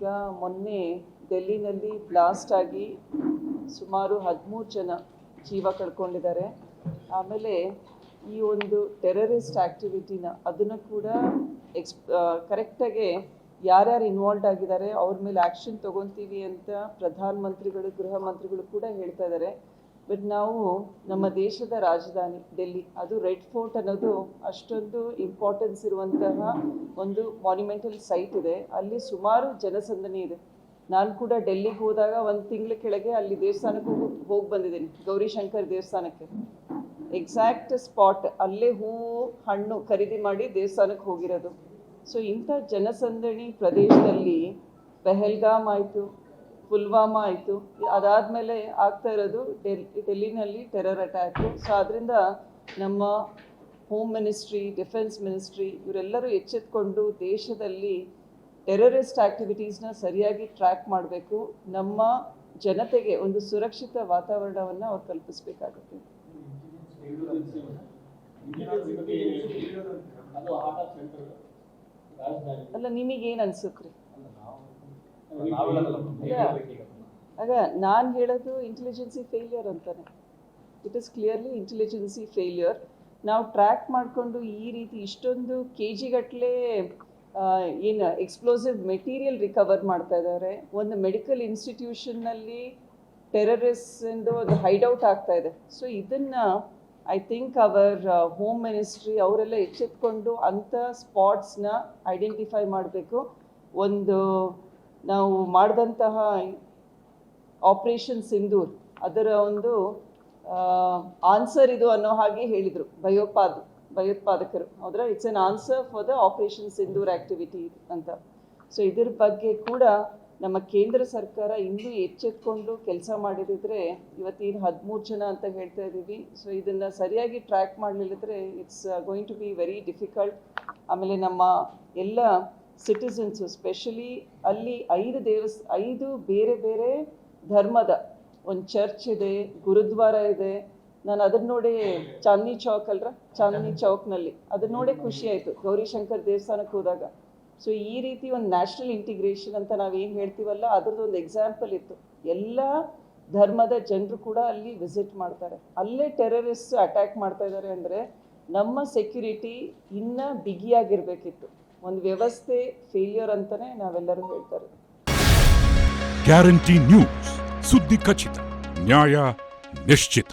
ಈಗ ಮೊನ್ನೆ ಡೆಲ್ಲಿನಲ್ಲಿ ಬ್ಲಾಸ್ಟ್ ಆಗಿ ಸುಮಾರು 13 ಜನ ಜೀವ ಕಳ್ಕೊಂಡಿದ್ದಾರೆ. ಆಮೇಲೆ ಈ ಒಂದು ಟೆರರಿಸ್ಟ್ ಆ್ಯಕ್ಟಿವಿಟಿನ ಅದನ್ನು ಕೂಡ ಕರೆಕ್ಟಾಗಿ ಯಾರ್ಯಾರು ಇನ್ವಾಲ್ವ್ ಆಗಿದ್ದಾರೆ ಅವ್ರ ಮೇಲೆ ಆ್ಯಕ್ಷನ್ ತೊಗೊತೀವಿ ಅಂತ ಪ್ರಧಾನಮಂತ್ರಿಗಳು, ಗೃಹ ಮಂತ್ರಿಗಳು ಕೂಡ ಹೇಳ್ತಾ ಇದ್ದಾರೆ. ಬಟ್ ನಾವು ನಮ್ಮ ದೇಶದ ರಾಜಧಾನಿ ಡೆಲ್ಲಿ, ಅದು ರೆಡ್ ಫೋರ್ಟ್ ಅನ್ನೋದು ಅಷ್ಟೊಂದು ಇಂಪಾರ್ಟೆನ್ಸ್ ಇರುವಂತಹ ಒಂದು ಮಾನ್ಯುಮೆಂಟಲ್ ಸೈಟ್ ಇದೆ. ಅಲ್ಲಿ ಸುಮಾರು ಜನಸಂದಣಿ ಇದೆ. ನಾನು ಕೂಡ ಡೆಲ್ಲಿಗೆ ಹೋದಾಗ 1 ತಿಂಗಳ ಕೆಳಗೆ ಅಲ್ಲಿ ದೇವಸ್ಥಾನಕ್ಕೆ ಹೋಗಿ ಬಂದಿದ್ದೀನಿ, ಗೌರಿಶಂಕರ್ ದೇವಸ್ಥಾನಕ್ಕೆ. ಎಕ್ಸಾಕ್ಟ್ ಸ್ಪಾಟ್ ಅಲ್ಲೇ ಹೂವು ಹಣ್ಣು ಖರೀದಿ ಮಾಡಿ ದೇವಸ್ಥಾನಕ್ಕೆ ಹೋಗಿರೋದು. ಸೊ ಇಂಥ ಜನಸಂದಣಿ ಪ್ರದೇಶದಲ್ಲಿ ಪೆಹಲ್ಗಾಮ್ ಆಯಿತು, ಪುಲ್ವಾಮಾ ಆಯಿತು, ಅದಾದಮೇಲೆ ಆಗ್ತಾ ಇರೋದು ಡೆಲ್ಲಿನಲ್ಲಿ ಟೆರರ್ ಅಟ್ಯಾಕು. ಸೊ ಅದರಿಂದ ನಮ್ಮ ಹೋಮ್ ಮಿನಿಸ್ಟ್ರಿ, ಡಿಫೆನ್ಸ್ ಮಿನಿಸ್ಟ್ರಿ ಇವರೆಲ್ಲರೂ ಎಚ್ಚೆತ್ಕೊಂಡು ದೇಶದಲ್ಲಿ ಟೆರರಿಸ್ಟ್ ಆ್ಯಕ್ಟಿವಿಟೀಸ್ನ ಸರಿಯಾಗಿ ಟ್ರ್ಯಾಕ್ ಮಾಡಬೇಕು. ನಮ್ಮ ಜನತೆಗೆ ಒಂದು ಸುರಕ್ಷಿತ ವಾತಾವರಣವನ್ನು ಅವ್ರು ಕಲ್ಪಿಸಬೇಕಾಗುತ್ತೆ. ಅಲ್ಲ, ನಿಮಗೇನು ಅನ್ಸುತ್ತೆ? ಆಗ ನಾನು ಹೇಳೋದು ಇಂಟೆಲಿಜೆನ್ಸಿ ಫೇಲ್ಯೂರ್ ಅಂತಾನೆ. It is clearly intelligence failure. ನಾವು ಟ್ರ್ಯಾಕ್ ಮಾಡಿಕೊಂಡು ಈ ರೀತಿ ಇಷ್ಟೊಂದು KG ಗಟ್ಟಲೆ ಏನು ಎಕ್ಸ್ಪ್ಲೋಸಿವ್ ಮೆಟೀರಿಯಲ್ ರಿಕವರ್ ಮಾಡ್ತಾ ಇದ್ದಾರೆ. ಒಂದು ಮೆಡಿಕಲ್ ಇನ್ಸ್ಟಿಟ್ಯೂಷನ್ನಲ್ಲಿ ಟೆರರಿಸ್ಟಿಂದು ಒಂದು ಹೈಡೌಟ್ ಆಗ್ತಾ ಇದೆ. ಸೊ ಇದನ್ನು I think our home ministry ಅವರೆಲ್ಲ ಎಚ್ಚೆತ್ಕೊಂಡು ಅಂಥ ಸ್ಪಾಟ್ಸ್ನ ಐಡೆಂಟಿಫೈ ಮಾಡಬೇಕು. ಒಂದು ನಾವು ಮಾಡಿದಂತಹ ಆಪರೇಷನ್ ಸಿಂಧೂರ್ ಅದರ ಒಂದು ಆನ್ಸರ್ ಇದು ಅನ್ನೋ ಹಾಗೆ ಹೇಳಿದರು ಭಯೋತ್ಪಾದಕರು. ಹೌದ್ರ, it's an answer for the operation Sindoor activity ಅಂತ. ಸೊ ಇದ್ರ ಬಗ್ಗೆ ಕೂಡ ನಮ್ಮ ಕೇಂದ್ರ ಸರ್ಕಾರ ಇನ್ನೂ ಎಚ್ಚೆತ್ಕೊಂಡು ಕೆಲಸ ಮಾಡಿದಿದ್ರೆ ಇವತ್ತೇನು 13 ಜನ ಅಂತ ಹೇಳ್ತಾ ಇದ್ದೀವಿ. ಸೊ ಇದನ್ನು ಸರಿಯಾಗಿ ಟ್ರ್ಯಾಕ್ ಮಾಡಲಿಲ್ಲದ್ರೆ it's going to be very difficult. ಆಮೇಲೆ ನಮ್ಮ ಎಲ್ಲ ಸಿಟಿಸನ್ಸು, ಸ್ಪೆಷಲಿ ಅಲ್ಲಿ 5 ಬೇರೆ ಬೇರೆ ಧರ್ಮದ ಒಂದು ಚರ್ಚ್ ಇದೆ, ಗುರುದ್ವಾರ ಇದೆ. ನಾನು ಅದನ್ನ ನೋಡಿ ಚಾಂದ್ನಿ ಚೌಕ್ನಲ್ಲಿ ಅದನ್ನ ನೋಡೇ ಖುಷಿ ಆಯಿತು ಗೌರಿಶಂಕರ್ ದೇವಸ್ಥಾನಕ್ಕೆ ಹೋದಾಗ. ಸೊ ಈ ರೀತಿ ಒಂದು ನ್ಯಾಷನಲ್ ಇಂಟಿಗ್ರೇಷನ್ ಅಂತ ನಾವೇನು ಹೇಳ್ತೀವಲ್ಲ, ಅದರದ್ದು ಒಂದು ಎಕ್ಸಾಂಪಲ್ ಇತ್ತು. ಎಲ್ಲ ಧರ್ಮದ ಜನರು ಕೂಡ ಅಲ್ಲಿ ವಿಸಿಟ್ ಮಾಡ್ತಾರೆ. ಅಲ್ಲೇ ಟೆರರಿಸ್ಟ್ ಅಟ್ಯಾಕ್ ಮಾಡ್ತಾ ಇದ್ದಾರೆ ಅಂದರೆ ನಮ್ಮ ಸೆಕ್ಯುರಿಟಿ ಇನ್ನೂ ಬಿಗಿಯಾಗಿರಬೇಕಿತ್ತು. ಒಂದು ವ್ಯವಸ್ಥೆ ಫೇಲ್ಯೂರ್ ಅಂತಲೇ ನಾವೆಲ್ಲರೂ ಹೇಳ್ತಾರೆ. ಗ್ಯಾರಂಟಿ ನ್ಯೂಸ್, ಸುದ್ದಿ ಖಚಿತ, ನ್ಯಾಯ ನಿಶ್ಚಿತ.